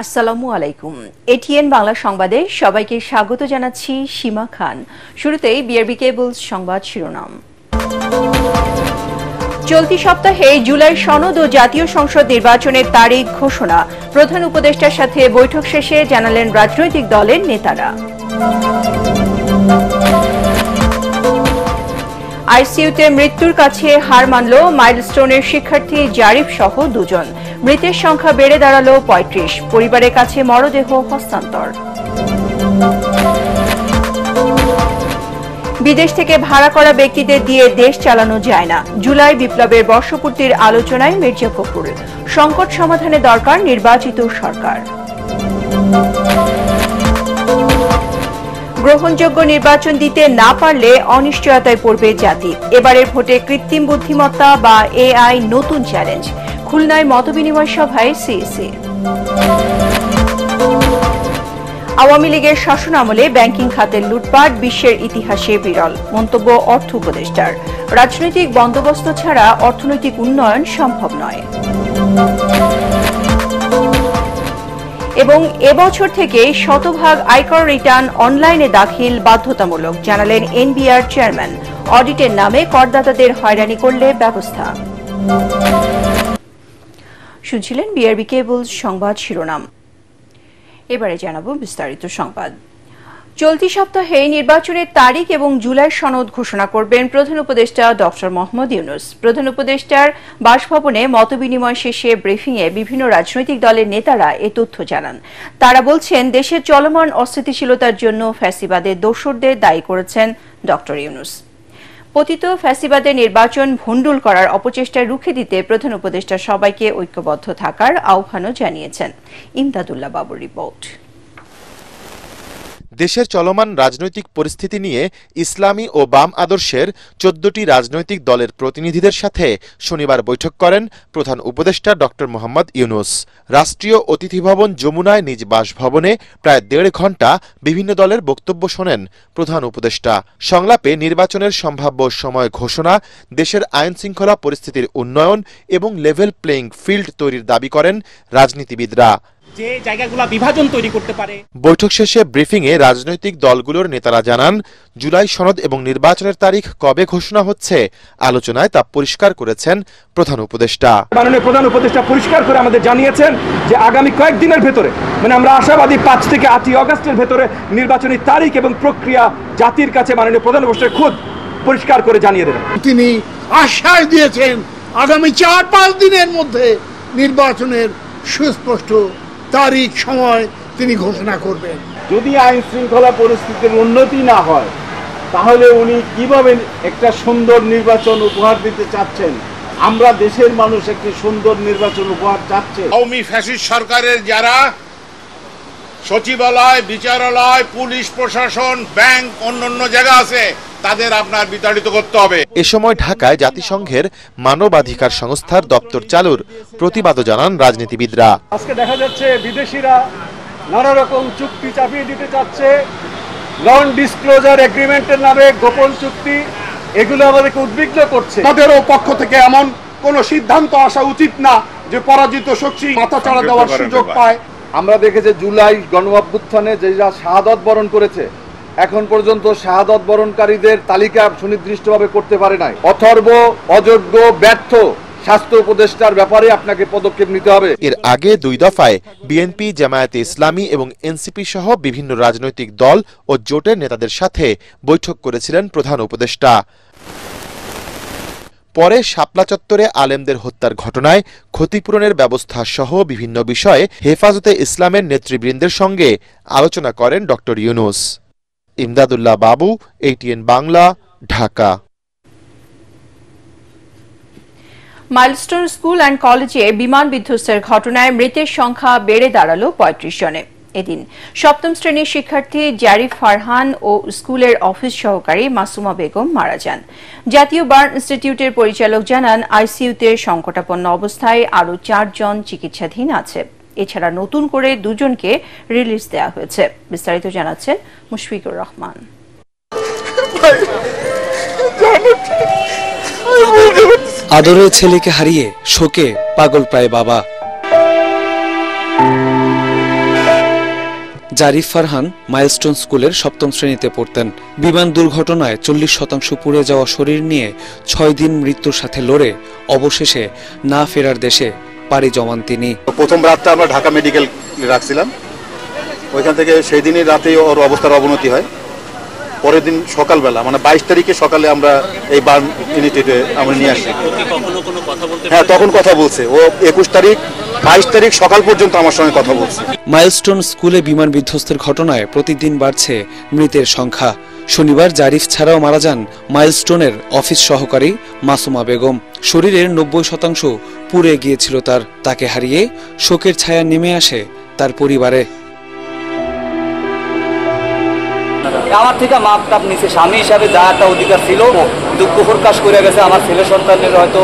আসসালামু আলাইকুম। এটিএন বাংলা সংবাদে সবাইকে স্বাগত জানাচ্ছি সীমা খান। শুরুতেই বিআরবি কেবলস সংবাদ শিরোনাম। চলতি সপ্তাহে জুলাই সনদ ও জাতীয় সংসদ নির্বাচনের তারিখ ঘোষণা। প্রধান উপদেষ্টার সাথে বৈঠক শেষে জানালেন রাজনৈতিক দলের নেতারা। আইসিইউতে মৃত্যুর কাছে হার মানল মাইলস্টোনের শিক্ষার্থী জারিফ সহ দুজন। মৃতের সংখ্যা বেড়ে দাঁড়ালো ৩৫। পরিবারের কাছে মরদেহ হস্তান্তর। বিদেশ থেকে ভাড়া করা ব্যক্তিদের দিয়ে দেশ চালানো যায় না। জুলাই বিপ্লবের বর্ষপূর্তির আলোচনায় মির্জা ফখরুল। সংকট সমাধানে দরকার নির্বাচিত সরকার। গ্রহণযোগ্য নির্বাচন দিতে না পারলে অনিশ্চয়তায় পড়বে জাতি। এবারের ভোটে কৃত্রিম বুদ্ধিমত্তা বা এআই নতুন চ্যালেঞ্জ। খুলনায় মতবিনিময় সভায় সিইসি। আওয়ামী লীগের শাসনামলে ব্যাংকিং খাতের লুটপাট বিশ্বের ইতিহাসে বিরল। মন্তব্য অর্থ উপদেষ্টার। রাজনৈতিক বন্দোবস্ত ছাড়া অর্থনৈতিক উন্নয়ন সম্ভব নয়। এবং এবছর থেকে শতভাগ আয়কর রিটার্ন অনলাইনে দাখিল বাধ্যতামূলক, জানালেন এনবিআর চেয়ারম্যান। অডিটের নামে করদাতাদের হয়রানি করলে ব্যবস্থা। শুনছিলেন বিআরবি কেবলস সংবাদ শিরোনাম। এবারে জানাবো বিস্তারিত সংবাদ। চলতি সপ্তাহে নির্বাচনের তারিখ এবং জুলাই সনদ ঘোষণা করবেন প্রধান উপদেষ্টা ডক্টর মোহাম্মদ ইউনূস। প্রধান উপদেষ্টার বাসভবনে মতবিনিময় শেষে ব্রিফিংয়ে বিভিন্ন রাজনৈতিক দলের নেতারা এ তথ্য জানান। তারা বলছেন, দেশের চলমান অস্থিতিশীলতার জন্য ফ্যাসিবাদের দোসরদের দায়ী করেছেন ডক্টর ইউনূস। পতিত ফ্যাসিবাদের নির্বাচন ভণ্ডুল করার অপচেষ্টা রুখে দিতে প্রধান উপদেষ্টা সবাইকে ঐক্যবদ্ধ থাকার আহ্বানও জানিয়েছেন। ইমদাদুল্লাহ বাবুর রিপোর্ট। দেশের চলমান রাজনৈতিক পরিস্থিতি নিয়ে ইসলামী ও বাম আদর্শের ১৪টি রাজনৈতিক দলের প্রতিনিধিদের সাথে শনিবার বৈঠক করেন প্রধান উপদেষ্টা ডক্টর মোহাম্মদ ইউনূস। রাষ্ট্রীয় অতিথি ভবন যমুনায় নিজ বাসভবনে প্রায় ১.৫ ঘণ্টা বিভিন্ন দলের বক্তব্য শোনেন প্রধান উপদেষ্টা। সংলাপে নির্বাচনের সম্ভাব্য সময় ঘোষণা, দেশের আইনশৃঙ্খলা পরিস্থিতির উন্নয়ন এবং লেভেল প্লেইং ফিল্ড তৈরির দাবি করেন রাজনীতিবিদরা। যে জায়গাগুলো বিভাজন তৈরি করতে পারে। বৈঠক শেষে ব্রিফিংয়ে রাজনৈতিক দলগুলোর নেতারা জানান, জুলাই সনদ এবং নির্বাচনের তারিখ কবে ঘোষণা হচ্ছে আলোচনায় তা পরিষ্কার করেছেন প্রধান উপদেষ্টা। মাননীয় প্রধান উপদেষ্টা পরিষ্কার করে আমাদের জানিয়েছেন যে আগামী কয়েকদিনের ভেতরে, মানে আমরা আশাবাদী ৫ থেকে ৮ অগস্টের ভেতরে নির্বাচনী তারিখ এবং প্রক্রিয়া জাতির কাছে মাননীয় প্রধান উপদেষ্টা খুদ পরিষ্কার করে জানিয়ে দেবেন। তিনি আশ্বাস দিয়েছেন আগামী ৪-৫ দিনের মধ্যে নির্বাচনের সুস্পষ্ট তারিখ সময় তিনি ঘোষণা করবেন। যদি আইন শৃঙ্খলা পরিস্থিতির উন্নতি না হয়, তাহলে উনি কিভাবে একটা সুন্দর নির্বাচন উপহার দিতে চাচ্ছেন? আমরা দেশের মানুষ একটি সুন্দর নির্বাচন উপহার চাচ্ছে। আওয়ামী ফ্যাসিস্ট সরকারের যারা সচিবালয়, বিচারালয়, পুলিশ প্রশাসন, ব্যাংক, অন্যান্য জায়গা আছে, তাদের আপনার বিতাড়িত করতে হবে। এ সময় ঢাকায় জাতিসংঘের মানবাধিকার সংস্থার দপ্তর চালুর প্রতিবাদও জানান রাজনীতিবিদরা। আজকে দেখা যাচ্ছে বিদেশিরা নানা রকম চুক্তি চাপিয়ে দিতে চাচ্ছে, নন ডিসক্লোজার এগ্রিমেন্টের নামে গোপন চুক্তি, এগুলো আমাদেরকে উদ্বিগ্ন করছে। তাদেরও পক্ষ থেকে এমন কোন সিদ্ধান্ত আসা উচিত না যে পরাজিত শক্তি মাথাচাড়া দেওয়ার সুযোগ পায়। আমরা দেখেছি জুলাই গণ অভ্যুত্থানে যেটা শাহাদত বরণ করেছে, এখন পর্যন্ত শাহাদত বরণকারীদের তালিকা সুনির্দিষ্টভাবে করতে পারে নাই। অথর্ব, অযোগ্য, ব্যর্থ স্বাস্থ্য উপদেষ্টার ব্যাপারে আপনাকে পদক্ষেপ নিতে হবে। এর আগে ২ দফায় বিএনপি, জামায়াতে ইসলামী এবং এনসিপি সহ বিভিন্ন রাজনৈতিক দল ও জোটের নেতাদের সাথে বৈঠক করেছিলেন প্রধান উপদেষ্টা। পরে শাপলা চত্বরে আলেমদের হত্যার ঘটনায় ক্ষতিপূরণের ব্যবস্থা সহ বিভিন্ন বিষয়ে হেফাজতে ইসলামের নেতৃবৃন্দের সঙ্গে আলোচনা করেন doctor Yunus. Imdadullah Babu, ATN Bangla, Dhaka. Milestone school and কলেজে বিমান বিধ্বস্তের ঘটনায় মৃতের সংখ্যা বেড়ে দাঁড়ালো ৩৫ জনে। এদিন ৭ম শ্রেণীর শিক্ষার্থী জারিফ ফারহান ও স্কুলের অফিস সহকারী মাসুমা বেগম মারা যান। জাতীয় বার্ন ইনস্টিটিউটের পরিচালক জানান, আইসিইউতে সংকটাপন্ন অবস্থায় আরও ৪ জন চিকিৎসাধীন আছে। এছাড়া নতুন করে 2 জনকে রিলিজ দেওয়া হয়েছে। বিস্তারিত জানাচ্ছেন মুশফিকুর রহমান। আদরের ছেলেকে হারিয়ে শোকে পাগল প্রায় বাবা। জারিফ ফারহান মাইলস্টোন স্কুলের 7ম শ্রেণীতে পড়তেন। বিমান দুর্ঘটনায় 40% পুড়ে যাওয়া শরীর নিয়ে 6 দিন মৃত্যুর সাথে লড়ে অবশেষে না ফেরার দেশে পাড়ি জমান তিনি। প্রথম রাতটা আমরা ঢাকা মেডিকেল রাখছিলাম, ওইখান থেকে সেই দিনই রাতে ওর অবস্থার অবনতি হয়। পরের দিন সকালবেলা মানে 22 তারিখে সকালে আমরা এই বার্ন ইউনিটে আমরা নিয়ে আসি। হ্যাঁ, তখন কথা বলছে। ও 21 তারিখ 22 তারিখ সকাল পর্যন্ত আমার সঙ্গে কথা বলছে। মাইলস্টোন স্কুলে বিমান বিধ্বস্তের ঘটনায় প্রতিদিন বাড়ছে মৃতের সংখ্যা। শনিবার জারিফ ছাড়াও মারা যান মাইলস্টোনের অফিস সহকারী মাসুমা বেগম। শরীরের 90% পুড়ে গিয়েছিল তাকে হারিয়ে শোকের ছায়া নেমে আসে তার পরিবারে। আমার থেকে মাপ টাপ নিছে, স্বামী হিসাবে যা একটা অধিকার ছিল দুঃখ প্রকাশ করে গেছে। আমার ছেলে সন্তানের হয়তো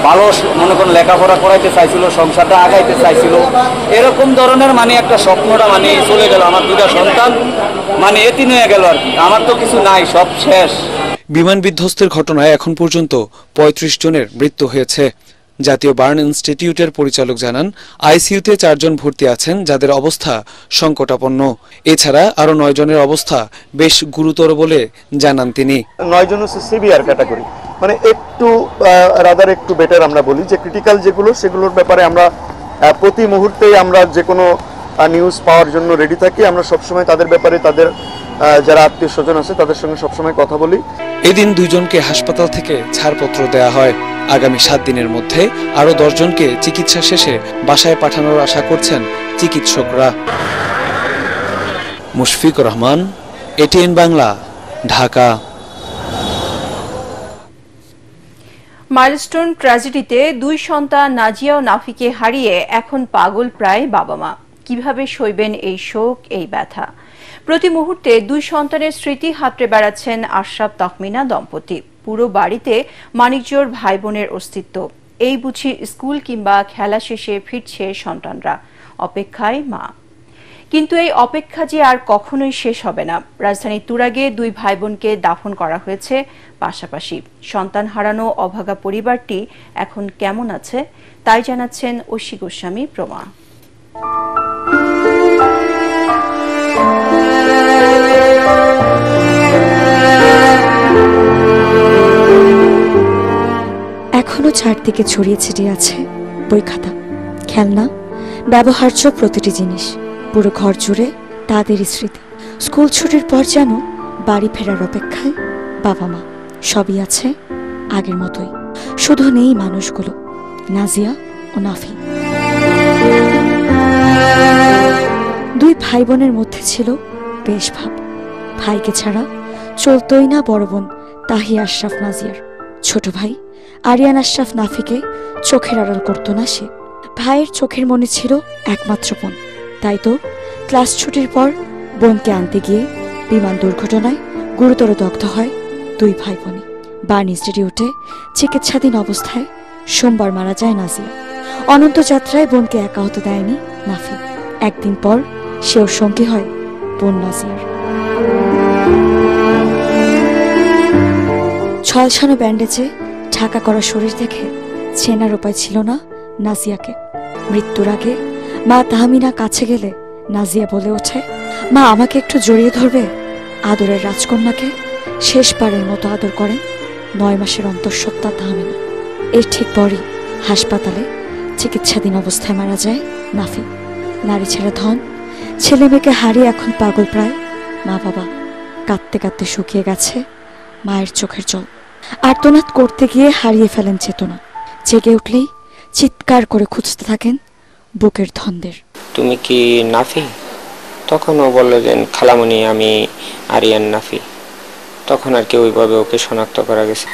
ভালো মনে কোনো লেখাপড়া করাইতে চাইছিল, সংসারটা আগাইতে চাইছিল, এরকম ধরনের মানে একটা স্বপ্নটা মানে চলে গেল। আমার 2টা সন্তান মানে এতিম হয়ে গেল আর কি। আমার তো কিছু নাই, সব শেষ। বিমান বিধ্বস্তের ঘটনায় এখন পর্যন্ত 35 জনের মৃত্যু হয়েছে। জাতীয় বার্ন ইনস্টিটিউটের পরিচালক জানান, আইসিইউতে 4 জন ভর্তি আছেন যাদের অবস্থা সংকটাপন্ন। এছাড়া আরো 9 জনের অবস্থা বেশ গুরুতর বলে জানান তিনি। 9 জন হচ্ছে সিভিয়ার ক্যাটাগরি, মানে একটু রাদার একটু বেটার আমরা বলি। যে ক্রিটিক্যাল যেগুলো সেগুলোর ব্যাপারে আমরা প্রতি মুহূর্তেই আমরা যে কোনো নিউজ পাওয়ার জন্য রেডি থাকি। আমরা সবসময় তাদের ব্যাপারে তাদের যারা আত্মীয় স্বজন আছে তাদের সঙ্গে সবসময় কথা বলি। এদিন 2 জনকে হাসপাতাল থেকে ছাড়পত্র দেয়া হয়। আগামী 7 দিনের মধ্যে আরো 10 জনকে চিকিৎসা শেষে বাসায় পাঠানোর আশা করছেন চিকিৎসকরা। মুশফিকুর রহমান, এটিএন বাংলা, ঢাকা। মাইলস্টোন ট্র্যাজেডিতে 2 সন্তান নাজিয়া ও নাফিকে হারিয়ে এখন পাগল প্রায় বাবা মা। কিভাবে সইবেন এই শোক, এই ব্যথা? প্রতি মুহূর্তে 2 সন্তানের স্মৃতি হাতড়ে বেড়াচ্ছেন আশরাফ তাহমিনা দম্পতি। পুরো বাড়িতে মানিকজোড় ভাই বোনের অস্তিত্ব। এই বুঝি স্কুল কিংবা খেলা শেষে ফিরছে সন্তানরা, অপেক্ষায় মা। কিন্তু এই অপেক্ষা যে আর কখনোই শেষ হবে না। রাজধানীর তুরাগে 2 ভাই বোনকে দাফন করা হয়েছে পাশাপাশি। সন্তান হারানো অভাগা পরিবারটি এখন কেমন আছে তাই জানাচ্ছেন ঐশী গোস্বামী প্রমা। এখনো চারদিকে ছড়িয়ে ছিটিয়ে আছে বই খাতা, খেলনা, ব্যবহার্য প্রতিটি জিনিস। পুরো ঘর জুড়ে তাদেরই স্মৃতি। স্কুল ছুটির পর যেন বাড়ি ফেরার অপেক্ষায় বাবা মা। সবই আছে আগের মতোই, শুধু নেই মানুষগুলো, নাজিয়া ও নাফি। 2 ভাই বোনের মধ্যে ছিল বেশ ভাব। ভাইকে ছাড়া চলতই না বড় বোন তাহি আশরাফ নাজিয়ার। ছোট ভাই আরিয়ান আশরাফ নাফিকে চোখের আড়াল করত না সে। ভাইয়ের চোখের মনে ছিল একমাত্র বোন। তাই তো ক্লাস ছুটির পর বোনকে আনতে গিয়ে বিমান দুর্ঘটনায় গুরুতর দগ্ধ হয় 2 ভাই বোনই। বার্ন ইনস্টিটিউটে চিকিৎসাধীন অবস্থায় সোমবার মারা যায় নাজিয়া। অনন্ত যাত্রায় বোনকে একা হতে দেয়নি নাফি। একদিন পর সেও সঙ্গী হয় বোন নাজিয়ার। ছলছানো ব্যান্ডেজে ঢাকা করা শরীর দেখে চেনার উপায় ছিল না নাজিয়াকে। মৃত্যুর আগে মা তাহমিনা কাছে গেলে নাজিয়া বলে ওঠে, মা আমাকে একটু জড়িয়ে ধরবে। আদরের রাজকন্যাকে শেষবারের মতো আদর করেন 9 মাসের অন্তঃসত্ত্বা তাহমিনা। এর ঠিক পরই হাসপাতালে চিকিৎসাধীন অবস্থায় মারা যায় নাফি। নারী ছেড়ে ধন, ছেলে মেয়েকে হারিয়ে এখন পাগল প্রায় মা বাবা। কাঁদতে কাঁদতে শুকিয়ে গেছে মায়ের চোখের জল। আর্তনাদ করতে গিয়ে হারিয়ে ফেলেন চেতনা। জেগে উঠলেই চিৎকার করে খুঁজতে থাকেন বুকের ধনদের। তুমি কি নাফি? তখন ও বলল যে খালামণি আমি আরিয়ান নাফি। তখন আর কি ওইভাবে ওকে শনাক্ত করা গেছে।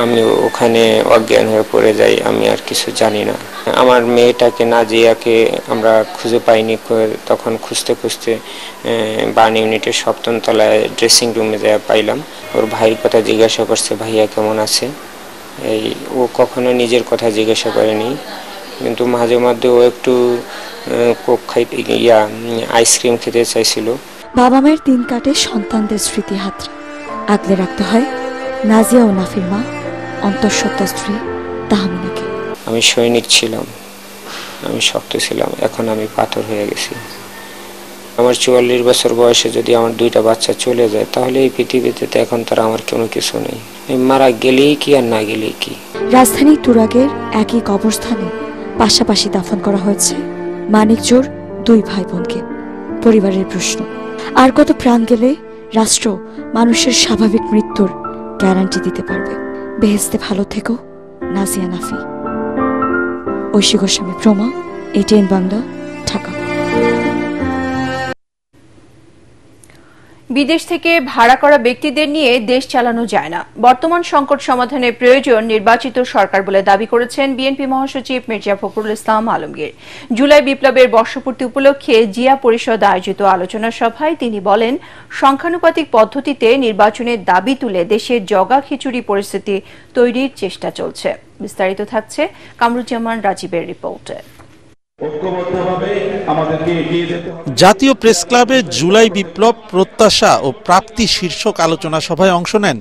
আমি ওখানে অজ্ঞান হয়ে পড়ে যাই, আমি আর কিছু জানি না। আমার মেয়েটাকে নাজিয়াকে আমরা খুঁজে পাইনি। তখন খুঁজতে খুঁজতে বার্ন ইউনিটের 7ম তলায় ড্রেসিং রুমে যা পাইলাম। ওর ভাইয়ের কথা জিজ্ঞাসা করছে, ভাইয়া কেমন আছে। ও কখনো নিজের কথা জিজ্ঞাসা করেনি, কিন্তু মাঝে মধ্যে ও একটু কোক খাইতে আইসক্রিম খেতে চাইছিল। বাবা মায়ের দিন কাটে সন্তানদের স্মৃতি হাতড়ে। আগলে রাখতে হয় নাজিয়া ও নাফির মা অন্তঃসত্ত্বা স্ত্রী তাহমিনাকে। আমি সৈনিক ছিলাম, আমি শক্ত ছিলাম, এখন আমি পাথর হয়ে গেছি। আমার 44 বছর বয়সে যদি আমার 2টা বাচ্চা চলে যায় তাহলে এই পৃথিবীতে তো এখন তার আমার কোনো কিছু নেই। মারা গেলেই কি আর না গেলেই কি। রাজধানী তুরাগের একই কবরস্থানে পাশাপাশি দাফন করা হয়েছে মানিকজোর 2 ভাই বোনকে। পরিবারের প্রশ্ন, আর কত প্রাণ গেলে রাষ্ট্র মানুষের স্বাভাবিক মৃত্যুর গ্যারান্টি দিতে পারবে? বেহেশতে ভালো থেকো, নাজিয়া নাফি। ঐশী গোস্বামী প্রমা, ATN বাংলা, ঢাকা। বিদেশ থেকে ভাড়া করা ব্যক্তিদের নিয়ে দেশ চালানো যায় না। বর্তমান সংকট সমাধানে প্রয়োজন নির্বাচিত সরকার বলে দাবি করেছেন বিএনপি মহাসচিব মির্জা ফখরুল ইসলাম আলমগীর। জুলাই বিপ্লবের বর্ষপূর্তি উপলক্ষে জিয়া পরিষদ আয়োজিত আলোচনা সভায় তিনি বলেন, সংখ্যানুপাতিক পদ্ধতিতে নির্বাচনের দাবি তুলে দেশের জগা খিচুড়ি পরিস্থিতি তৈরির চেষ্টা চলছে। বিস্তারিত থাকছে কামরুজ্জামান রাজীবের রিপোর্টে। জাতীয় প্রেস ক্লাবে জুলাই বিপ্লব প্রত্যাশা ও প্রাপ্তি শীর্ষক আলোচনা সভায় অংশ নেন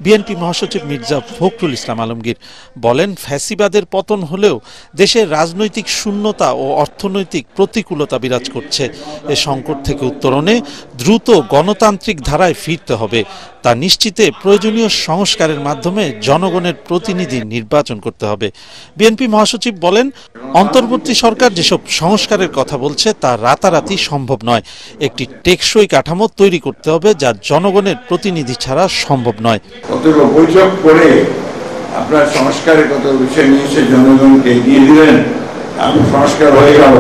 বিএনপি মহাসচিব মির্জা ফখরুল ইসলাম আলমগীর। বলেন, ফ্যাসিবাদের পতন হলেও দেশের রাজনৈতিক শূন্যতা ও অর্থনৈতিক প্রতিকূলতা বিরাজ করছে। এ সংকট থেকে উত্তরণে দ্রুত গণতান্ত্রিক ধারায় ফিরতে হবে। তা নিশ্চিতে প্রয়োজনীয় সংস্কারের মাধ্যমে জনগণের প্রতিনিধি নির্বাচন করতে হবে। বিএনপি মহাসচিব বলেন, অন্তর্বর্তী সরকার যেসব সংস্কারের কথা বলছে তা রাতারাতি সম্ভব নয়। একটি টেকসই কাঠামো তৈরি করতে হবে যা জনগণের প্রতিনিধি ছাড়া সম্ভব নয়। বৈঠক করে আপনার সংস্কারের কত বিষয় নিয়ে এসে জনগণকে এগিয়ে দিলেন, আপনি সংস্কার হয়ে গেল,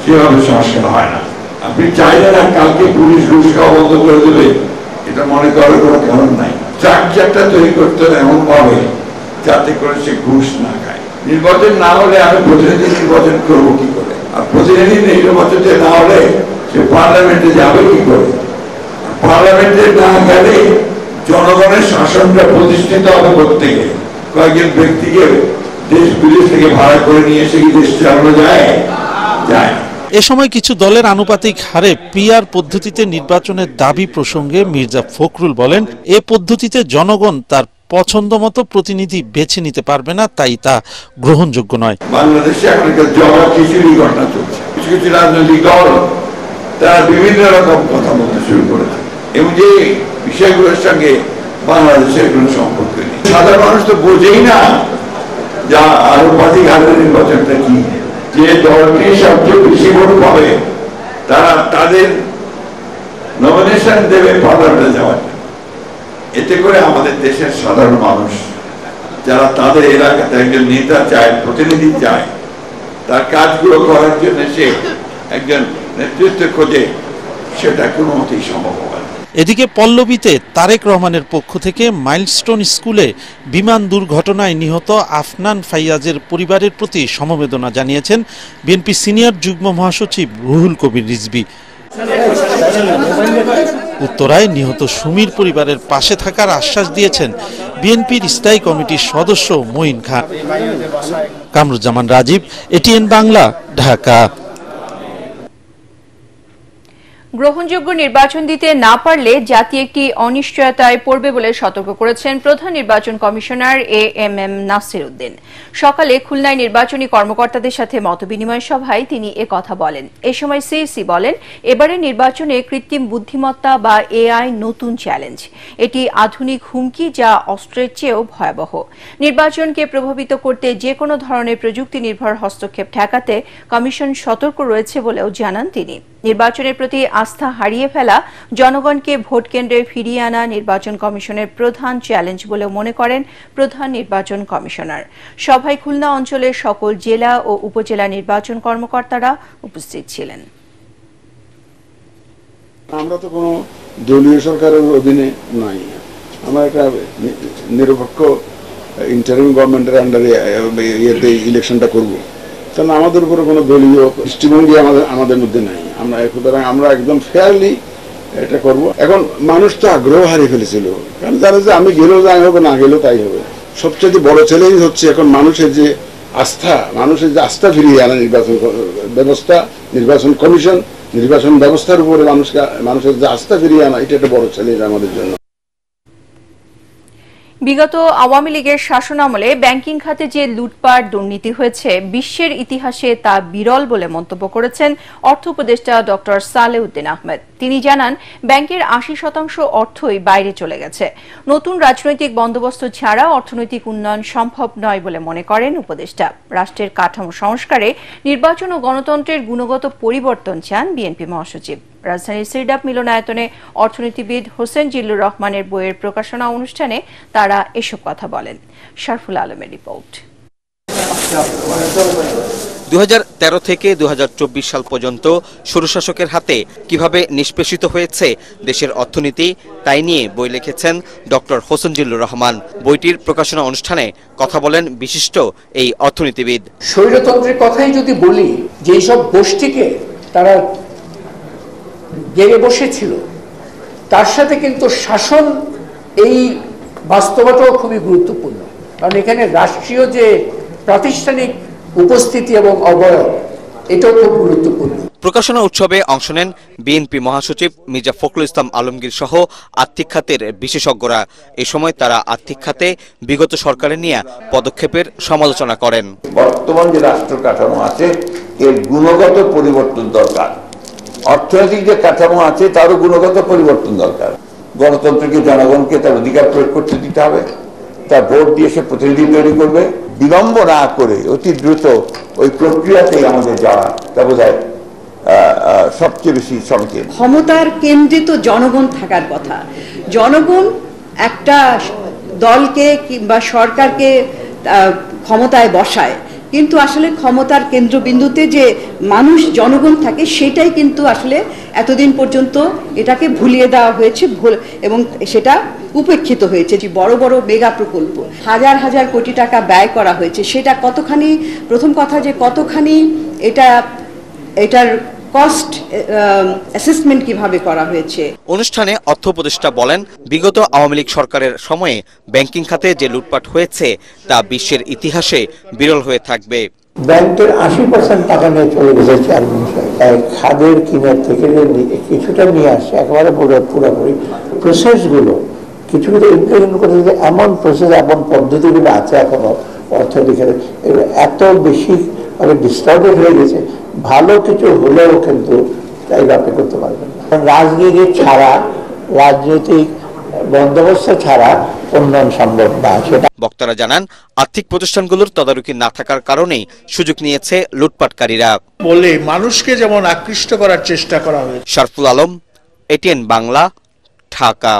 সেভাবে সংস্কার হয় না। আপনি চাইলেন আর কালকে পুলিশ ঘুষ খাওয়া বন্ধ করে দেবে, এটা মনে করার কোনো কারণ নাই। চাকচাকটা তৈরি করতে হবে এমন ভাবে যাতে করে সে ঘুষ না খায়। নির্বাচন না হলে আমি প্রতিনিধি নির্বাচন করবো কি করে? আর প্রতিনিধি নির্বাচনে না হলে সে পার্লামেন্টে যাবে কি করে? পার্লামেন্টে না গেলে জনগণের শাসনটা প্রতিষ্ঠিত হবে প্রত্যেকে। কয়েকজন ব্যক্তিকে দেশ বিদেশ থেকে ভাড়া করে নিয়ে এসে কি দেশ চালানো যায়? যায় না। এ সময় কিছু দলের আনুপাতিক হারে পিআর পদ্ধতিতে নির্বাচনের দাবি প্রসঙ্গে মির্জা ফখরুল বলেন, এ পদ্ধতিতে জনগণ তার পছন্দ মতো প্রতিনিধি বেছে নিতে পারবে না, তাই তা গ্রহণযোগ্য নয়। বাংলাদেশে এখনকার জগা খিচুড়ি ঘটনা চলছে। কিছু কিছু রাজনৈতিক দল তারা বিভিন্ন রকম কথা বলতে শুরু করেছে এবং যে বিষয়গুলোর সঙ্গে বাংলাদেশের কোনো সম্পর্ক নেই। সাধারণ মানুষ তো বোঝেই না যা আনুপাতিক হারের নির্বাচনটা কি। যে দলটি সবচেয়ে বেশি ভোট পাবে তারা তাদের নমিনেশন দেবে পার্লামেন্টে যাওয়ার। এতে করে আমাদের দেশের সাধারণ মানুষ যারা তাদের এলাকাতে একজন নেতা চায়, প্রতিনিধি চায়, তার কাজগুলো করার জন্য সে একজন নেতৃত্ব খোঁজে, সেটা কোনো মতেই সম্ভব হবে না। এদিকে পল্লবীতে তারেক রহমানের পক্ষ থেকে মাইলস্টোন স্কুলে বিমান দুর্ঘটনায় নিহত আফনান ফাইয়াজের পরিবারের প্রতি সমবেদনা জানিয়েছেন বিএনপি সিনিয়র যুগ্ম মহাসচিব রুহুল কবির রিজভী। উত্তরায় নিহত সুমির পরিবারের পাশে থাকার আশ্বাস দিয়েছেন বিএনপির স্থায়ী কমিটির সদস্য মঈন খান। কামরুজ্জামান রাজীব, ATN বাংলা, ঢাকা। গ্রহণযোগ্য নির্বাচন দিতে না পারলে জাতি একটি অনিশ্চয়তায় পড়বে বলে সতর্ক করেছেন প্রধান নির্বাচন কমিশনার AMM নাসির উদ্দিন। সকালে খুলনায় নির্বাচনী কর্মকর্তাদের সাথে মতবিনিময় সভায় তিনি কথা বলেন। এ সময় সিইসি বলেন, এবারে নির্বাচনে কৃত্রিম বুদ্ধিমত্তা বা AI নতুন চ্যালেঞ্জ। এটি আধুনিক হুমকি যা অস্ত্রের চেয়েও ভয়াবহ। নির্বাচনকে প্রভাবিত করতে যে কোনো ধরনের প্রযুক্তি নির্ভর হস্তক্ষেপ ঠেকাতে কমিশন সতর্ক রয়েছে বলেও জানান তিনি। নির্বাচনের প্রতি আস্থা হারিয়ে ফেলা, জনগণকে ভোট কেন্দ্রে ফিরিয়ে আনা নির্বাচন কমিশনের প্রধান চ্যালেঞ্জ বলে মনে করেন প্রধান নির্বাচন কমিশনার। সভায় খুলনা অঞ্চলের সকল জেলা ও উপজেলা নির্বাচন কর্মকর্তারা উপস্থিত ছিলেন। আমরা তো কোনো দলীয় সরকারের অধীনে নাই, আমরা একটা নিরপেক্ষ ইন্টারিম গভর্নমেন্টের আন্ডারে ইয়েতে ইলেকশনটা করব, কারণ আমাদের উপরে কোনো দলীয় দৃষ্টিভঙ্গি আমাদের মধ্যে নাই। সুতরাং আমরা একদম ফেয়ারলি এটা করব। এখন মানুষ তো আগ্রহ হারিয়ে ফেলেছিল, কারণ জানে যে আমি গেলেও যাই হোক, না গেলেও তাই হবে। সবচেয়ে বড় চ্যালেঞ্জ হচ্ছে এখন মানুষের যে আস্থা ফিরিয়ে আনা নির্বাচন ব্যবস্থা, নির্বাচন কমিশন, নির্বাচন ব্যবস্থার উপরে মানুষের যে আস্থা ফিরিয়ে আনা, এটা একটা বড় চ্যালেঞ্জ আমাদের জন্য। বিগত আওয়ামী লীগের শাসনামলে ব্যাংকিং খাতে যে লুটপাট দুর্নীতি হয়েছে বিশ্বের ইতিহাসে তা বিরল বলে মন্তব্য করেছেন অর্থ উপদেষ্টা ডক্টর সালেউদ্দিন আহমেদ। তিনি জানান, ব্যাংকের ৮০% অর্থই বাইরে চলে গেছে। নতুন রাজনৈতিক বন্দোবস্ত ছাড়া অর্থনৈতিক উন্নয়ন সম্ভব নয় বলে মনে করেন উপদেষ্টা। রাষ্ট্রের কাঠামো সংস্কারে নির্বাচন ও গণতন্ত্রের গুণগত পরিবর্তন চান বিএনপি মহাসচিব। রাজধানীর সিরডাপ মিলনায়তনে অর্থনীতিবিদ হোসেন জিল্লুর রহমানের বইয়ের প্রকাশনা অনুষ্ঠানে তারা এসব কথা বলেন। শারফুল আলমের রিপোর্ট। 2013 থেকে 2024 সাল পর্যন্ত স্বৈরশাসকের হাতে কিভাবে নিষ্পেষিত হয়েছে দেশের অর্থনীতি তাই নিয়ে বই লিখেছেন ডক্টর হোসেন জিল্লুর রহমান। বইটির প্রকাশনা অনুষ্ঠানে কথা বলেন বিশিষ্ট এই অর্থনীতিবিদ। স্বৈরতন্ত্রের কথাই যদি বলি, যে সব গোষ্ঠীকে তারা গেড়ে বসেছিল তার সাথে কিন্তু শাসন এই বাস্তবতাও খুবই গুরুত্বপূর্ণ, কারণ এখানে রাষ্ট্রীয় যে প্রাতিষ্ঠানিক উপস্থিতি এবং অবয়ব এটাও খুব গুরুত্বপূর্ণ। প্রকাশনা উৎসবে অংশ নেন বিএনপি মহাসচিব মির্জা ফখরুল ইসলাম আলমগীর সহ আর্থিক খাতের বিশেষজ্ঞরা। এ সময় তারা আর্থিক খাতে বিগত সরকারের নেওয়া পদক্ষেপের সমালোচনা করেন। বর্তমান যে রাষ্ট্র কাঠামো আছে এর গুণগত পরিবর্তন দরকার, অর্থনৈতিক যে কাঠামো আছে তারও গুণগত পরিবর্তন দরকার। গণতন্ত্রকে জনগণকে তার অধিকার প্রয়োগ করতে দিতে হবে, তার ভোট দিয়ে সে প্রতিনিধি তৈরি করবে। বিলম্ব না করে অতি দ্রুত ওই প্রক্রিয়াতেই আমাদের যাওয়া তা বোধহয় সবচেয়ে বেশি সমীচীন। ক্ষমতার কেন্দ্রে তো জনগণ থাকার কথা। জনগণ একটা দলকে কিংবা সরকারকে ক্ষমতায় বসায়, কিন্তু আসলে ক্ষমতার কেন্দ্রবিন্দুতে যে মানুষ জনগণ থাকে সেটাই কিন্তু আসলে এতদিন পর্যন্ত এটাকে ভুলিয়ে দেওয়া হয়েছে এবং সেটা উপেক্ষিত হয়েছে। যে বড় বড় মেগা প্রকল্প হাজার হাজার কোটি টাকা ব্যয় করা হয়েছে, সেটা কতখানি, প্রথম কথা যে কতখানি এটার কস্ট অ্যাসেসমেন্ট কিভাবে করা হয়েছে। অনুষ্ঠানে অর্থ উপদেষ্টা বলেন, বিগত আওয়ামী লীগ সরকারের সময়ে ব্যাংকিং খাতে যে লুটপাট হয়েছে তা বিশ্বের ইতিহাসে বিরল হয়ে থাকবে। ব্যাংকের 80% টাকা নিয়ে চলে গেছে চেয়ারম্যান সাহেব। খাদের কিনার থেকে কিছুটা নিয়ে আসছে, একেবারে পুরোপুরি প্রসেসগুলো কিছু কিছু ইমপ্লিমেন্ট করতে, এমন প্রসেস এমন পদ্ধতিগুলো আছে এখনো অর্থনীতির এগুলো এত বেশি ডিস্টার্বেড হয়ে গেছে, ভালো কিছু হলেও কিন্তু তাই আপনি করতে পারবেন না। রাজনীতি ছাড়া, রাজনৈতিক বন্দোবস্ত ছাড়া উন্নয়ন সম্ভব না। সেটা বক্তারা জানান, আর্থিক প্রতিষ্ঠানগুলোর তদারকি না থাকার কারণেই সুযোগ নিয়েছে লুটপাটকারীরা বলে মানুষকে যেমন আকৃষ্ট করার চেষ্টা করা হয়েছে। শারফুল আলম, এটিএন বাংলা, ঢাকা।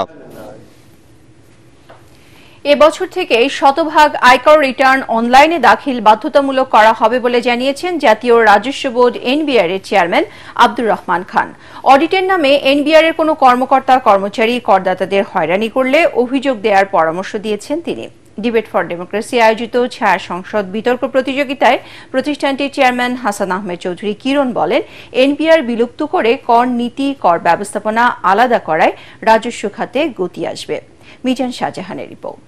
এবছর থেকে শতভাগ আয়কর রিটার্ন অনলাইনে দাখিল বাধ্যতামূলক করা হবে বলে জানিয়েছেন জাতীয় রাজস্ব বোর্ড এনবিআর এর চেয়ারম্যান আব্দুর রহমান খান। অডিটের নামে এনবিআর এর কোনো কর্মকর্তা কর্মচারী করদাতাদের হয়রানি করলে অভিযোগ দেওয়ার পরামর্শ দিয়েছেন তিনি। ডিবেট ফর ডেমোক্রেসি আয়োজিত ছায়া সংসদ বিতর্ক প্রতিযোগিতায় প্রতিষ্ঠানটির চেয়ারম্যান হাসান আহমেদ চৌধুরী কিরণ বলেন, এনবিআর বিলুপ্ত করে কর নীতি, কর ব্যবস্থাপনা আলাদা করায় রাজস্ব খাতে গতি আসবে। মিজান শাহজাহানের রিপোর্ট।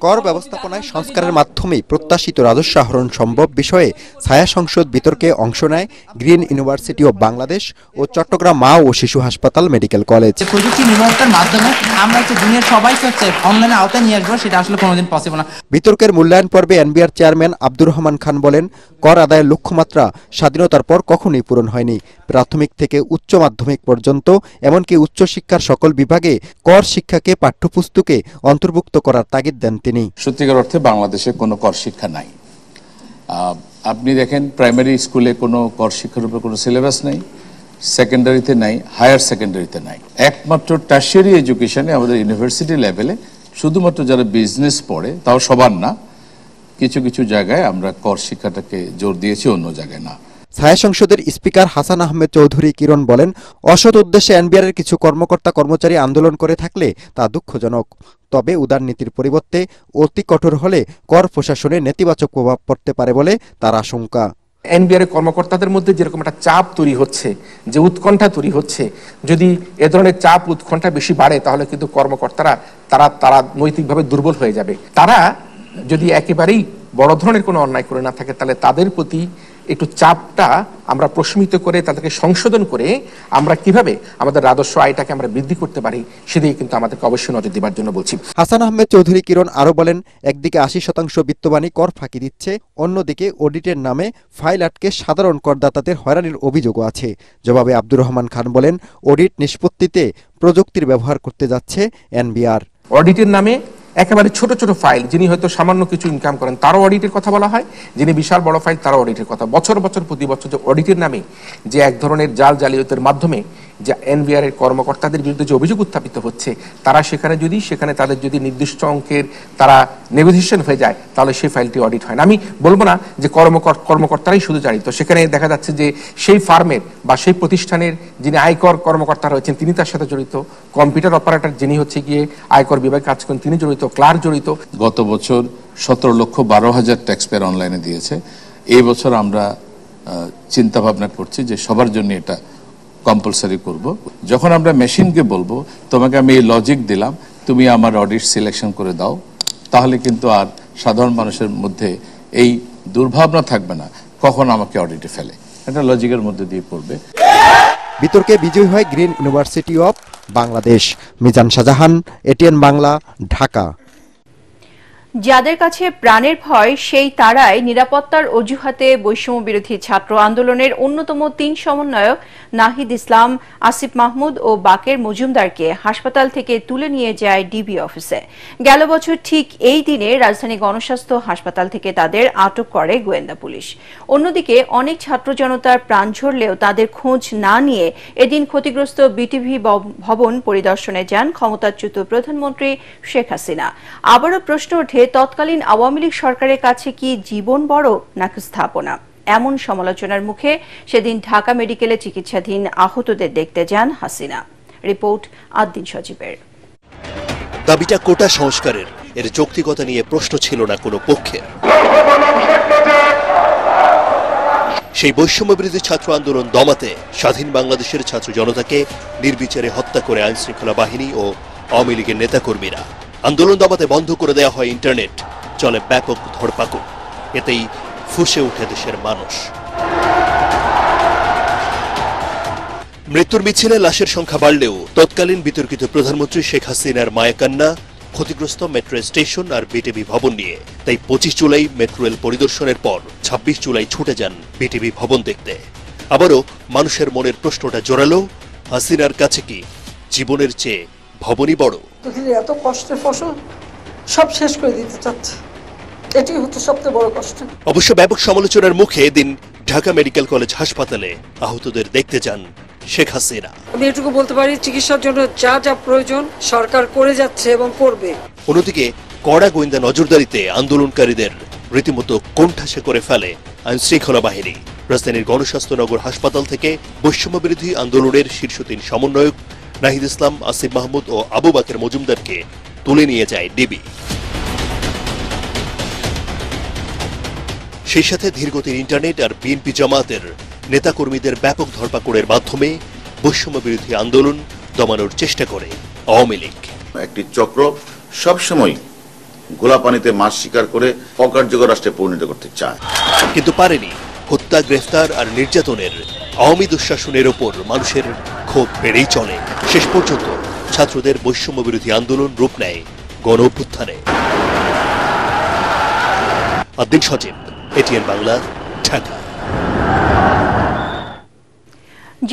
কর ব্যবস্থাপনায় সংস্কারের মাধ্যমে প্রত্যাশিত রাজস্ব আহরণ সম্ভব বিষয়ে ছায়া সংসদ বিতর্কে অংশ নেয় গ্রিন ইউনিভার্সিটি অব বাংলাদেশ ও চট্টগ্রাম মা ও শিশু হাসপাতাল মেডিকেল কলেজ। প্রযুক্তি নির্ভরতার মাধ্যমে আমরা দুনিয়ার সবাইকে অনলাইনে আওতায় নিয়ে আসবো, সেটা আসলে কোনোদিন পসিবল না। বিতর্কের মূল্যায়ন পর্বে এনবিআর চেয়ারম্যান আব্দুর রহমান খান বলেন, কর আদায়ের লক্ষ্যমাত্রা স্বাধীনতার পর কখনোই পূরণ হয়নি। প্রাথমিক থেকে উচ্চ মাধ্যমিক পর্যন্ত এমনকি উচ্চশিক্ষার সকল বিভাগে কর শিক্ষাকে পাঠ্যপুস্তকে অন্তর্ভুক্ত করার তাগিদ দেন তিনি। সত্যিকার অর্থে বাংলাদেশে কোনো কর শিক্ষা নাই। আপনি দেখেন, প্রাইমারি স্কুলে কোনো কর শিক্ষার উপর কোনো সিলেবাস নেই, সেকেন্ডারিতে নাই, হায়ার সেকেন্ডারিতে নাই। একমাত্র টার্সিয়ারি এডুকেশনে আমাদের ইউনিভার্সিটি লেভেলে শুধুমাত্র যারা বিজনেস পড়ে, তাও সবার না, কিছু কিছু জায়গায় আমরা কর শিক্ষাটাকে জোর দিয়েছি, অন্য জায়গায় না। ছায়া সংসদের স্পিকার হাসান আহমেদ চৌধুরী কিরণ বলেন, অসৎ উদ্দেশ্যে এনবিআরের কিছু কর্মকর্তা কর্মচারী আন্দোলন করে থাকলে তা দুঃখজনক। তবে উদারনীতির পরিবর্তে অতি কঠোর হলে কর প্রশাসনে নেতিবাচক প্রভাব পড়তে পারে বলে তার আশঙ্কা। এনবিআর কর্মকর্তাদের মধ্যে যেরকম একটা চাপ তৈরি হচ্ছে, যে উৎকণ্ঠা তৈরি হচ্ছে, যদি এ ধরনের চাপ উৎকণ্ঠা বেশি বাড়ে তাহলে কিন্তু কর্মকর্তারা তারা নৈতিকভাবে দুর্বল হয়ে যাবে। তারা যদি একেবারেই বড় ধরনের কোনো অন্যায় করে না থাকে, তাহলে তাদের প্রতি একটু চাপটা আমরা প্রশমিত করে তাদেরকে সংশোধন করে আমরা কিভাবে আমাদের রাজস্ব আয়টাকে আমরা বৃদ্ধি করতে পারি সেদিকে কিন্তু আমাদেরকে অবশ্যই নজর দেওয়ার জন্য বলছি। হাসান আহমেদ চৌধুরী কিরণ আরো বলেন, একদিকে 80% বিত্তবাণী কর ফাঁকি দিচ্ছে, অন্যদিকে অডিটের নামে ফাইল আটকে সাধারণ করদাতাদের হয়রানির অভিযোগও আছে। জবাবে আব্দুর রহমান খান বলেন, অডিট নিষ্পত্তিতে প্রযুক্তির ব্যবহার করতে যাচ্ছে এনবিআর। অডিটের নামে একেবারে ছোট ছোট ফাইল, যিনি হয়তো সামান্য কিছু ইনকাম করেন তারও অডিটের কথা বলা হয়, যিনি বিশাল বড় ফাইল তারও অডিটের কথা। বছর বছর প্রতি বছর যে অডিটের নামে যে এক ধরনের জাল জালিয়াতের মাধ্যমে যে এনবিআর এর কর্মকর্তাদের বিরুদ্ধে যে অভিযোগ উত্থাপিত হচ্ছে, তারা সেখানে তাদের যদি নির্দিষ্ট অঙ্কের তারা নেগোসিয়েশন হয়ে যায় তাহলে সেই ফাইলটি অডিট হয় না। আমি বলবো না যে কর্মকর্তারাই শুধু জড়িত, সেখানে দেখা যাচ্ছে যে সেই ফার্মের বা সেই প্রতিষ্ঠানের যিনি আয়কর কর্মকর্তা রয়েছেন তিনি তার সাথে জড়িত, কম্পিউটার অপারেটর যিনি হচ্ছে গিয়ে আয়কর বিভাগে কাজ করেন তিনি জড়িত, ক্লার্ক জড়িত। গত বছর 17,12,000 ট্যাক্স পেয়ার অনলাইনে দিয়েছে। এই বছর আমরা চিন্তা ভাবনা করছি যে সবার জন্য এটা কম্পালসারি করব। যখন আমরা মেশিনকে বলবো তোমাকে আমি এই লজিক দিলাম, তুমি আমার অডিট সিলেকশন করে দাও, তাহলে কিন্তু আর সাধারণ মানুষের মধ্যে এই দুর্ভাবনা থাকবে না কখন আমাকে অডিটে ফেলে, এটা লজিকের মধ্যে দিয়ে পড়বে। বিতর্কে বিজয়ী হয় green university of Bangladesh. Mizan Shahjahan, ATN Bangla, Dhaka. যাদের কাছে প্রাণের ভয় সেই তারাই নিরাপত্তার অজুহাতে বৈষম্য বিরোধী ছাত্র আন্দোলনের অন্যতম 3 সমন্বয়ক নাহিদ ইসলাম, আসিফ মাহমুদ ও বাকের মজুমদারকে হাসপাতাল থেকে তুলে নিয়ে যায় ডিবি অফিসে। গেল বছর ঠিক এই দিনে রাজধানী গণস্বাস্থ্য হাসপাতাল থেকে তাদের আটক করে গোয়েন্দা পুলিশ। অন্যদিকে অনেক ছাত্র জনতার প্রাণ ঝরলেও তাদের খোঁজ না নিয়ে এদিন ক্ষতিগ্রস্ত বিটিভি ভবন পরিদর্শনে যান ক্ষমতাচ্যুত প্রধানমন্ত্রী শেখ হাসিনা। আবারও প্রশ্ন ওঠে, তৎকালীন আওয়ামী লীগ সরকারের কাছে কি জীবন বড় নাকি স্থাপনা? এমন সমালোচনার মুখে সেদিন ঢাকা মেডিকেলে চিকিৎসাধীন আহতদের দেখতে যান হাসিনা। রিপোর্ট আদ্দিন সজীবের। দাবিটা কোটা সংস্কারের, এর যৌক্তিকতা নিয়ে প্রশ্ন ছিল না কোনো পক্ষের। সেই বৈষম্য বিরোধী ছাত্র আন্দোলন দমাতে স্বাধীন বাংলাদেশের ছাত্র জনতাকে নির্বিচারে হত্যা করে আইন শৃঙ্খলা বাহিনী ও আওয়ামী লীগের নেতাকর্মীরা। আন্দোলন দমাতে বন্ধ করে দেওয়া হয় ইন্টারনেট, চলে ব্যাপক ধরপাকড়, এতেই ফুঁসে উঠে দেশের মানুষ। মৃত্যুর মিছিলে লাশের সংখ্যা বাড়লেও তৎকালীন বিতর্কিত প্রধানমন্ত্রী শেখ হাসিনার মায়াকান্না, ক্ষতিগ্রস্ত মেট্রো স্টেশন আর বিটিভি ভবন নিয়ে। তাই 25 জুলাই মেট্রো রেল পরিদর্শনের পর 26 জুলাই ছুটে যান বিটিভি ভবন দেখতে। আবারও মানুষের মনের প্রশ্নটা জোরালো, হাসিনার কাছে কি জীবনের চেয়ে ভবনই বড়? এত কষ্টের ফসল সব শেষ করে দিতে চাচ্ছে, এটাই হচ্ছে সবচেয়ে বড় কষ্ট। অবশ্য ব্যাপক সমালোচনার মুখে এদিন ঢাকা মেডিকেল কলেজ হাসপাতালে আহতদের দেখতে যান শেখ হাসিনা। আমি এটুকু বলতে পারি, চিকিৎসার জন্য যা যা প্রয়োজন সরকার করে যাচ্ছে এবং করবে। অন্যদিকে কড়া গোয়েন্দা নজরদারিতে আন্দোলনকারীদের রীতিমতো কোণঠাসা করে ফেলে আইন শৃঙ্খলা বাহিনী। রাজধানীর গণস্বাস্থ্য নগর হাসপাতাল থেকে বৈষম্য বিরোধী আন্দোলনের শীর্ষ 3 সমন্বয়ক নাহিদ ইসলাম, আসিফ মাহমুদ ও আবু বাকের মজুমদারকে তুলে নিয়ে যায় ডিবি। সেই সাথে ধীরগতির ইন্টারনেট আর বিএনপি জামাতের নেতাকর্মীদের ব্যাপক ধরপাকড়ের মাধ্যমে বৈষম্য বিরোধী আন্দোলন দমানোর চেষ্টা করে আওয়ামী লীগ। একটি চক্র সবসময় গোলা পানিতে মাছ শিকার করে অকার্যকর রাষ্ট্রে পরিণত করতে চায়, কিন্তু পারেনি। হত্যা, গ্রেফতার আর নির্যাতনের আওয়ামী দুঃশাসনের ওপর মানুষের ক্ষোভ বেড়েই চলে। শেষ পর্যন্ত ছাত্রদের বৈষম্য বিরোধী আন্দোলন রূপ নেয় গণ অভ্যুত্থানে। আদ্দিন সজীব, এটিএন বাংলা, ঢাকা।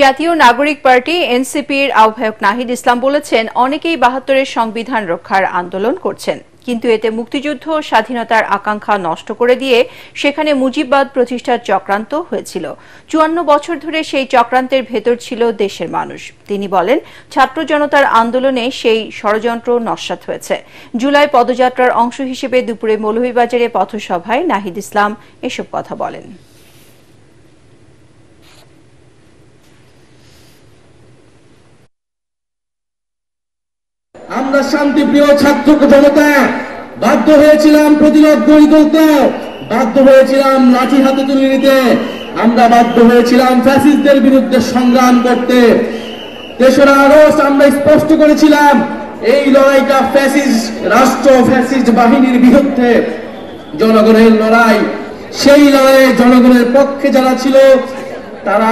জাতীয় নাগরিক পার্টি এনসিপির আহ্বায়ক নাহিদ ইসলাম বলেছেন, অনেকেই ৭২-এর সংবিধান রক্ষার আন্দোলন করছেন, কিন্তু এতে মুক্তিযুদ্ধ স্বাধীনতার আকাঙ্ক্ষা নষ্ট করে দিয়ে সেখানে মুজিববাদ প্রতিষ্ঠার চক্রান্ত হয়েছিল। ৫৪ বছর ধরে সেই চক্রান্তের ভেতর ছিল দেশের মানুষ। তিনি বলেন, ছাত্র জনতার আন্দোলনে সেই ষড়যন্ত্র নস্যাৎ হয়েছে। জুলাই পদযাত্রার অংশ হিসেবে দুপুরে মৌলভীবাজারে পথসভায় নাহিদ ইসলাম এসব কথা বলেন। আমরা শান্তিপ্রিয় ছাত্র জনতা বাধ্য হয়েছিলাম প্রতিরোধ গড়ে তুলতে, বাধ্য হয়েছিলাম লাঠি হাতে তুলে নিতে, আমরা বাধ্য হয়েছিলাম ফ্যাসিস্টদের বিরুদ্ধে সংগ্রাম করতে। ৩রা আগস্ট আমরা স্পষ্ট করেছিলাম এই লড়াইটা ফ্যাসিস্ট রাষ্ট্র, ফ্যাসিস্ট বাহিনীর বিরুদ্ধে জনগণের লড়াই। সেই লড়াইয়ে জনগণের পক্ষে যারা ছিল তারা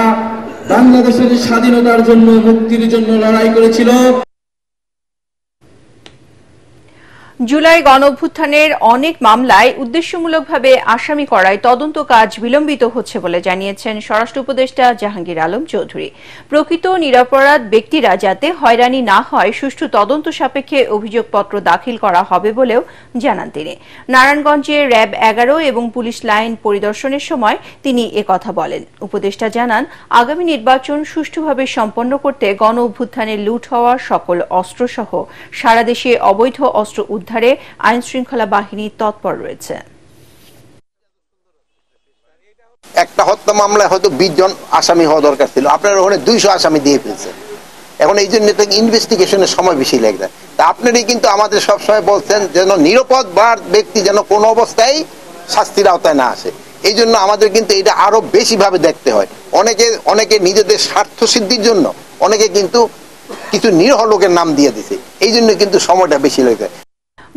বাংলাদেশের স্বাধীনতার জন্য, মুক্তির জন্য লড়াই করেছিল। জুলাই গণঅভ্যুত্থানের অনেক মামলায় উদ্দেশ্যমূলকভাবে আসামি করায় তদন্ত কাজ বিলম্বিত হচ্ছে বলে জানিয়েছেন স্বরাষ্ট্র উপদেষ্টা জাহাঙ্গীর আলম চৌধুরী। প্রকৃত নিরপরাধ ব্যক্তিরা যাতে হয়রানি না হয় সুষ্ঠু তদন্ত সাপেক্ষে অভিযোগপত্র দাখিল করা হবে বলেও জানান তিনি। নারায়ণগঞ্জে র্যাব 11 এবং পুলিশ লাইন পরিদর্শনের সময় তিনি একথা বলেন। উপদেষ্টা জানান, আগামী নির্বাচন সুষ্ঠুভাবে সম্পন্ন করতে গণঅভ্যুত্থানে লুট হওয়া সকল অস্ত্রসহ সারা দেশে অবৈধ অস্ত্র উদ্ধারে আইন শৃঙ্খলা বাহিনী তৎপর রয়েছে। একটা হত্যা মামলায় হয়তো 20 জন আসামি হওয়া দরকার ছিল, আপনার ওখানে 200 আসামি দিয়ে ফেলছে। এখন এই জন্য ইনভেস্টিগেশনের সময় বেশি লাগবে। তা আপনারই কিন্তু আমাদের সবসময় বলছেন যেন নিরাপদ ব্যক্তি যেন কোনো অবস্থায় শাস্তির আওতায় না আসে। এই জন্য আমাদের কিন্তু এটা আরো বেশি ভাবে দেখতে হয়। অনেকে নিজেদের স্বার্থ সিদ্ধির জন্য অনেকে কিন্তু কিছু নিরীহ লোকের নাম দিয়ে দিছে, এই জন্য কিন্তু সময়টা বেশি লাগে।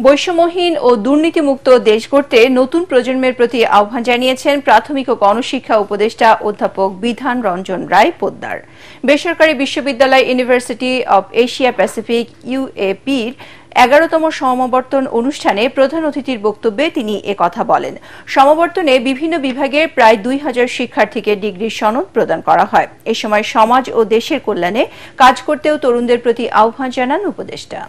বৈষম্যহীন ও দুর্নীতিমুক্ত দেশ গড়তে নতুন প্রজন্মের প্রতি আহ্বান জানিয়েছেন প্রাথমিক ও গণশিক্ষা উপদেষ্টা অধ্যাপক বিধান রঞ্জন রায় পোদ্দার। বেসরকারি বিশ্ববিদ্যালয় ইউনিভার্সিটি অব এশিয়া প্যাসিফিক UAPর 11তম সমাবর্তন অনুষ্ঠানে প্রধান অতিথির বক্তব্যে তিনি একথা বলেন। সমাবর্তনে বিভিন্ন বিভাগের প্রায় 2000 শিক্ষার্থীকে ডিগ্রির সনদ প্রদান করা হয়। এ সময় সমাজ ও দেশের কল্যাণে কাজ করতেও তরুণদের প্রতি আহ্বান জানান উপদেষ্টা।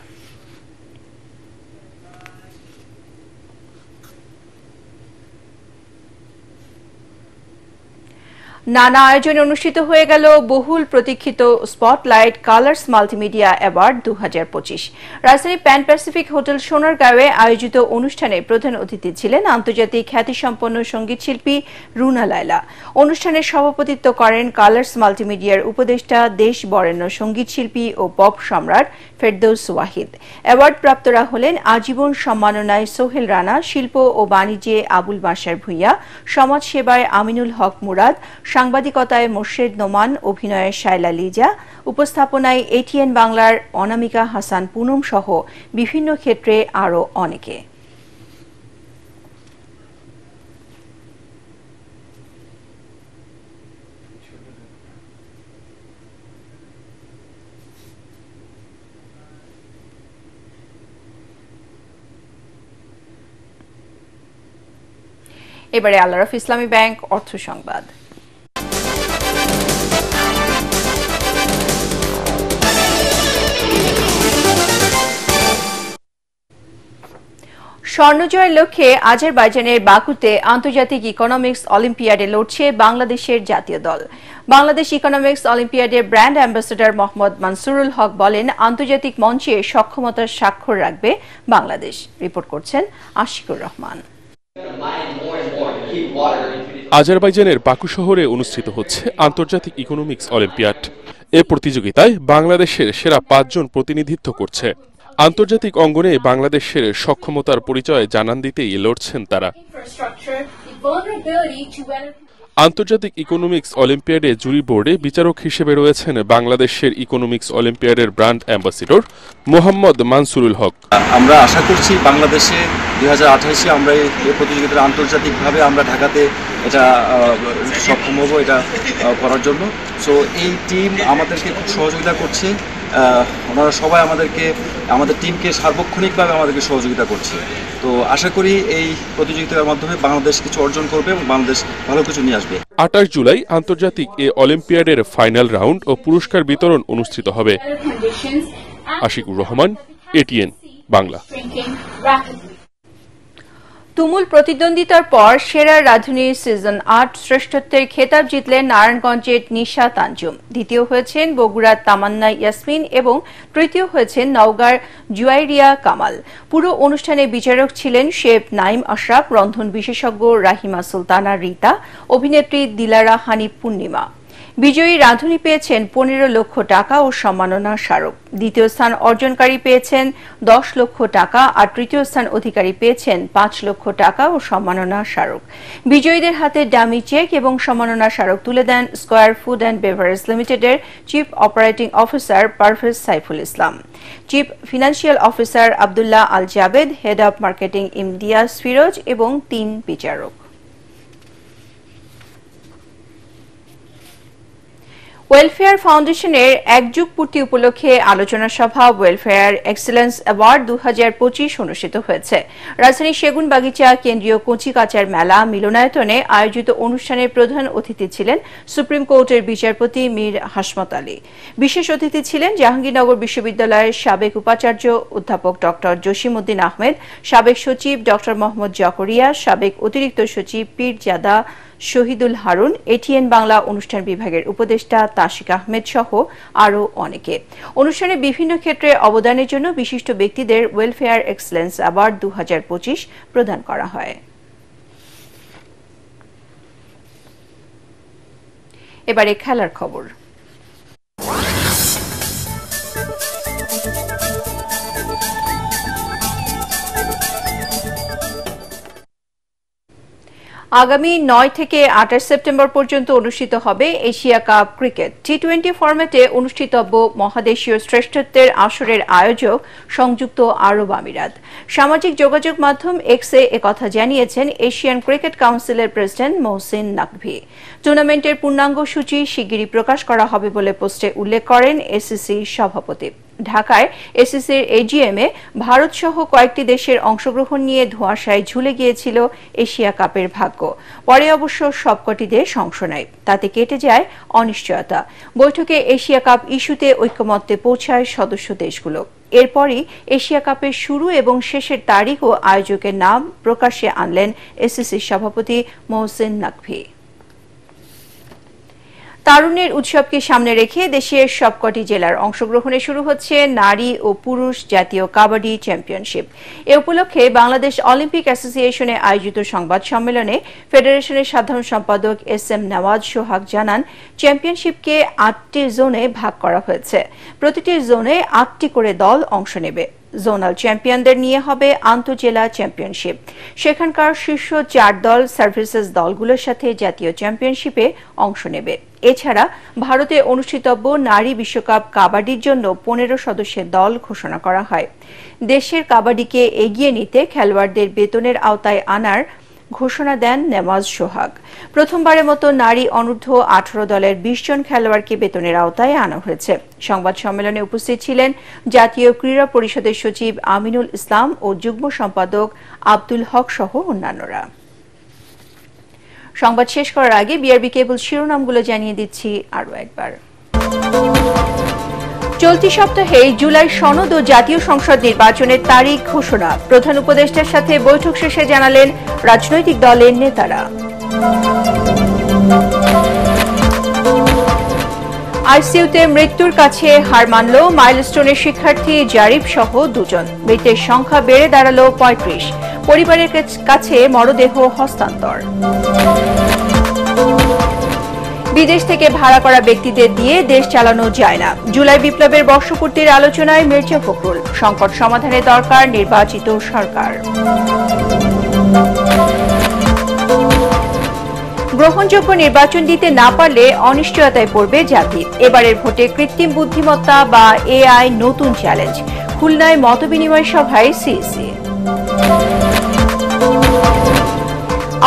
নানা আয়োজনে অনুষ্ঠিত হয়ে গেল বহুল প্রতীক্ষিত স্পটলাইট কালার্স মাল্টিমিডিয়া অ্যাওয়ার্ড 2025। রাজধানী প্যান প্যাসিফিক হোটেল সোনারগাঁওয়ে আয়োজিত অনুষ্ঠানে প্রধান অতিথি ছিলেন আন্তর্জাতিক খ্যাতিসম্পন্ন সঙ্গীতশিল্পী রুনা লায়লা। অনুষ্ঠানে সভাপতিত্ব করেন কালার্স মাল্টিমিডিয়ার উপদেষ্টা, দেশ বরেণ্য সঙ্গীতশিল্পী ও পপ সম্রাট ফেরদৌস ওয়াহিদ। অ্যাওয়ার্ড প্রাপ্তরা হলেন আজীবন সম্মাননায় সোহেল রানা, শিল্প ও বাণিজ্যে আবুল বাশার ভূঁইয়া, সমাজসেবায় আমিনুল হক মুরাদ, সাংবাদিকতায় মোর্শেদ নোমান, অভিনয়ে শায়লা লিজা, উপস্থাপনায় ATN বাংলার অনামিকা হাসান পুনম সহ বিভিন্ন ক্ষেত্রে আরও অনেকে। এবারে আল-আরাফ ইসলামী ব্যাংক অর্থ সংবাদ। স্বর্ণজয়ের লক্ষ্যে আজারবাইজানের বাকুতে আন্তর্জাতিক ইকোনমিক্স অলিম্পিয়াডে লড়ছে বাংলাদেশের জাতীয় দল। বাংলাদেশ ইকোনমিক্স অলিম্পিয়াডের ব্র্যান্ড অ্যাম্বাসেডর মোহাম্মদ মানসুরুল হক বলেন, আন্তর্জাতিক মঞ্চে সক্ষমতার স্বাক্ষর রাখবে বাংলাদেশ। রিপোর্ট করছেন আশিকুর রহমান। আজারবাইজানের বাকু শহরে অনুষ্ঠিত হচ্ছে আন্তর্জাতিক ইকোনমিক্স অলিম্পিয়াড। এ প্রতিযোগিতায় বাংলাদেশের সেরা 5 জন প্রতিনিধিত্ব করছে। আন্তর্জাতিক অঙ্গনে বাংলাদেশের সক্ষমতার পরিচয় জানান দিতেই লড়ছেন তারা। আন্তর্জাতিক ইকোনমিক্স অলিম্পিয়াডে জুরি বোর্ডে বিচারক হিসেবে রয়েছেন বাংলাদেশের ইকোনমিক্স অলিম্পিয়াডের ব্র্যান্ড অ্যাম্বাসেডর মোহাম্মদ মানসুরুল হক। আমরা আশা করছি বাংলাদেশে 2028-এ আমরা এই প্রতিযোগিতা আন্তর্জাতিকভাবে আমরা ঢাকাতে এটা সক্ষম হব এটা করার জন্য। সো এই টিম আমাদেরকে খুব সহযোগিতা করছে, ওনারা সবাই আমাদের টিমকে সার্বক্ষণিকভাবে আমাদেরকে সহযোগিতা করছে। তো আশা করি এই প্রতিযোগিতার মাধ্যমে বাংলাদেশ কিছু অর্জন করবে এবং বাংলাদেশ ভালো কিছু নিয়ে আসবে। 28 জুলাই আন্তর্জাতিক এ অলিম্পিয়াডের ফাইনাল রাউন্ড ও পুরস্কার বিতরণ অনুষ্ঠিত হবে। আশিকুর রহমান, ATN বাংলা। তুমুল প্রতিদ্বন্দ্বিতার পর সেরা রাঁধুনির সিজন 8 শ্রেষ্ঠত্বের খেতাব জিতলেন নারায়ণগঞ্জের নিশা তানজুম। দ্বিতীয় হয়েছেন বগুড়ার তামান্না ইয়াসমিন এবং তৃতীয় হয়েছেন নওগাঁর জুয়াইরিয়া কামাল। পুরো অনুষ্ঠানে বিচারক ছিলেন শেফ নাইম আশরাফ, রন্ধন বিশেষজ্ঞ রাহিমা সুলতানা রিতা, অভিনেত্রী দিলারা হানি পূর্ণিমা। বিজয়ী রাঁধুনি পেয়েছেন 15 লক্ষ টাকা ও সম্মাননা স্মারক। দ্বিতীয় স্থান অর্জনকারী পেয়েছেন 10 লক্ষ টাকা আর তৃতীয় স্থান অধিকারী পেয়েছেন 5 লক্ষ টাকা ও সম্মাননা স্মারক। বিজয়ীদের হাতে ডামি চেক এবং সম্মাননা স্মারক তুলে দেন স্কয়ার ফুড অ্যান্ড বেভারেজ লিমিটেডের chief operating officer Parvez Saiful Islam, chief financial officer Abdullah Al Jabed, head of marketing Imtiaz Firoz এবং 3 বিচারক। ওয়েলফেয়ার ফাউন্ডেশনের এক যুগ পূর্তি উপলক্ষে আলোচনা সভা ওয়েলফেয়ার এক্সেলেন্স অ্যাওয়ার্ড 2025 অনুষ্ঠিত হয়েছে। রাজধানীর সেগুনবাগিচা কেন্দ্রীয় কচিকাঁচার মেলা মিলনায়তনে আয়োজিত অনুষ্ঠানে প্রধান অতিথি ছিলেন সুপ্রিম কোর্টের বিচারপতি মীর হাশমত আলী। বিশেষ অতিথি ছিলেন জাহাঙ্গীরনগর বিশ্ববিদ্যালয়ের সাবেক উপাচার্য অধ্যাপক ডক্টর জসিমউদ্দিন আহমেদ, সাবেক সচিব ডক্টর মোহাম্মদ জকরিয়া, সাবেক অতিরিক্ত সচিব পীরজাদা শহীদুল হারুন, এটিএন বাংলা অনুষ্ঠান বিভাগের উপদেষ্টা তাশিক আহমেদ সহ আরও অনেকে। অনুষ্ঠানে বিভিন্ন ক্ষেত্রে অবদানের জন্য বিশিষ্ট ব্যক্তিদের ওয়েলফেয়ার এক্সেলেন্স অ্যাওয়ার্ড 2025 প্রদান করা হয়। এবারে খেলার খবর। আগামী 9 থেকে 28 সেপ্টেম্বর পর্যন্ত অনুষ্ঠিত হবে এশিয়া কাপ ক্রিকেট। টি-20 ফরম্যাটে অনুষ্ঠিতব্য মহাদেশীয় শ্রেষ্ঠত্বের আসরের আয়োজক সংযুক্ত আরব আমিরাত। সামাজিক যোগাযোগ মাধ্যম এক্সে একথা জানিয়েছেন এশিয়ান ক্রিকেট কাউন্সিলের প্রেসিডেন্ট মহসিন নাকভি। টুর্নামেন্টের পূর্ণাঙ্গ সূচি শিগগিরই প্রকাশ করা হবে বলে পোস্টে উল্লেখ করেন এসিসি সভাপতি। ঢাকায় এসিসির এজিএমে ভারত সহ কয়েকটি দেশের অংশগ্রহণ নিয়ে ধোঁয়াশায় ঝুলে গিয়েছিল এশিয়া কাপের ভাগ্য। পরে অবশ্য সবকটি দেশ অংশ নেয়, তাতে কেটে যায় অনিশ্চয়তা। বৈঠকে এশিয়া কাপ ইস্যুতে ঐকমত্যে পৌঁছায় সদস্য দেশগুলো। এরপরই এশিয়া কাপের শুরু এবং শেষের তারিখ ও আয়োজকের নাম প্রকাশ্যে আনলেন এসিসির সভাপতি মহসিন নাকভি। তারুণ্যের উৎসবকে সামনে রেখে দেশের সবকটি জেলার অংশগ্রহণে শুরু হচ্ছে নারী ও পুরুষ জাতীয় কাবাডি চ্যাম্পিয়নশিপ। এ উপলক্ষে বাংলাদেশ অলিম্পিক অ্যাসোসিয়েশনে আয়োজিত সংবাদ সম্মেলনে ফেডারেশনের সাধারণ সম্পাদক এস.এম. নওয়াজ সোহাগ জানান, চ্যাম্পিয়নশিপকে 8টি জোনে ভাগ করা হয়েছে। প্রতিটি জোনে 8টি করে দল অংশ নেবে। জোনাল চ্যাম্পিয়নদের নিয়ে হবে আন্তঃজেলা চ্যাম্পিয়নশিপ। সেখানকার শীর্ষ 4 দল সার্ভিসেস দলগুলোর সাথে জাতীয় চ্যাম্পিয়নশিপে অংশ নেবে। এছাড়া ভারতে অনুষ্ঠিতব্য নারী বিশ্বকাপ কাবাডির জন্য 15 সদস্যের দল ঘোষণা করা হয়। দেশের কাবাডিকে এগিয়ে নিতে খেলোয়াড়দের বেতনের আওতায় আনার ঘোষণা দেন নেওয়াজ সোহাগ। প্রথমবারের মতো নারী অনূর্ধ্ব 18 দলের 20 জন খেলোয়াড়কে বেতনের আওতায় আনা হয়েছে। সংবাদ সম্মেলনে উপস্থিত ছিলেন জাতীয় ক্রীড়া পরিষদের সচিব আমিনুল ইসলাম ও যুগ্ম সম্পাদক আব্দুল হক সহ অন্যান্যরা। সংবাদ শেষ করার আগে বিআরবি কেবল শিরোনামগুলো জানিয়ে দিচ্ছি আরও একবার। চলতি সপ্তাহে জুলাই সনদ ও জাতীয় সংসদ নির্বাচনের তারিখ ঘোষণা। প্রধান উপদেষ্টার সাথে বৈঠক শেষে জানালেন রাজনৈতিক দলের নেতারা। আইসিইউতে মৃত্যুর কাছে হার মানল মাইলস্টোনের শিক্ষার্থী জারিফ সহ 2 জন। মৃতের সংখ্যা বেড়ে দাঁড়ালো 35। পরিবারের কাছে মরদেহ হস্তান্তর। বিদেশ থেকে ভাড়া করা ব্যক্তিদের দিয়ে দেশ চালানো যায় না। জুলাই বিপ্লবের বর্ষপূর্তির আলোচনায় মির্জা ফখরুল। সংকট সমাধানে দরকার নির্বাচিত সরকার। গ্রহণযোগ্য নির্বাচন দিতে না পারলে অনিশ্চয়তায় পড়বে জাতি। এবারের ভোটে কৃত্রিম বুদ্ধিমত্তা বা এআই নতুন চ্যালেঞ্জ। খুলনায় মতবিনিময় সভায় সিইসি।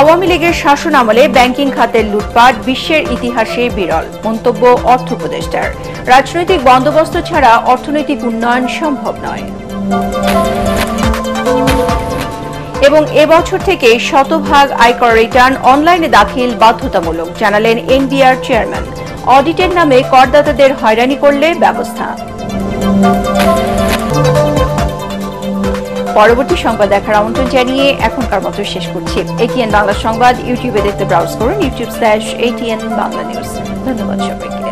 আওয়ামী লীগের শাসন আমলে ব্যাংকিং খাতের লুটপাট বিশ্বের ইতিহাসে বিরল। মন্তব্য অর্থ উপদেষ্টার। রাজনৈতিক বন্দোবস্ত ছাড়া অর্থনৈতিক উন্নয়ন সম্ভব নয়। এবং এবছর থেকে শতভাগ আয়কর রিটার্ন অনলাইনে দাখিল বাধ্যতামূলক, জানালেন এনবিআর চেয়ারম্যান। অডিটের নামে করদাতাদের হয়রানি করলে ব্যবস্থা। পরবর্তী সংবাদ দেখার আমন্ত্রণ জানিয়ে এখনকার মতো শেষ করছি। এটিএন বাংলা সংবাদ ইউটিউবে দেখতে ব্রাউজ করুন, youtube/ATN বাংলা নিউজ। ধন্যবাদ সবাইকে।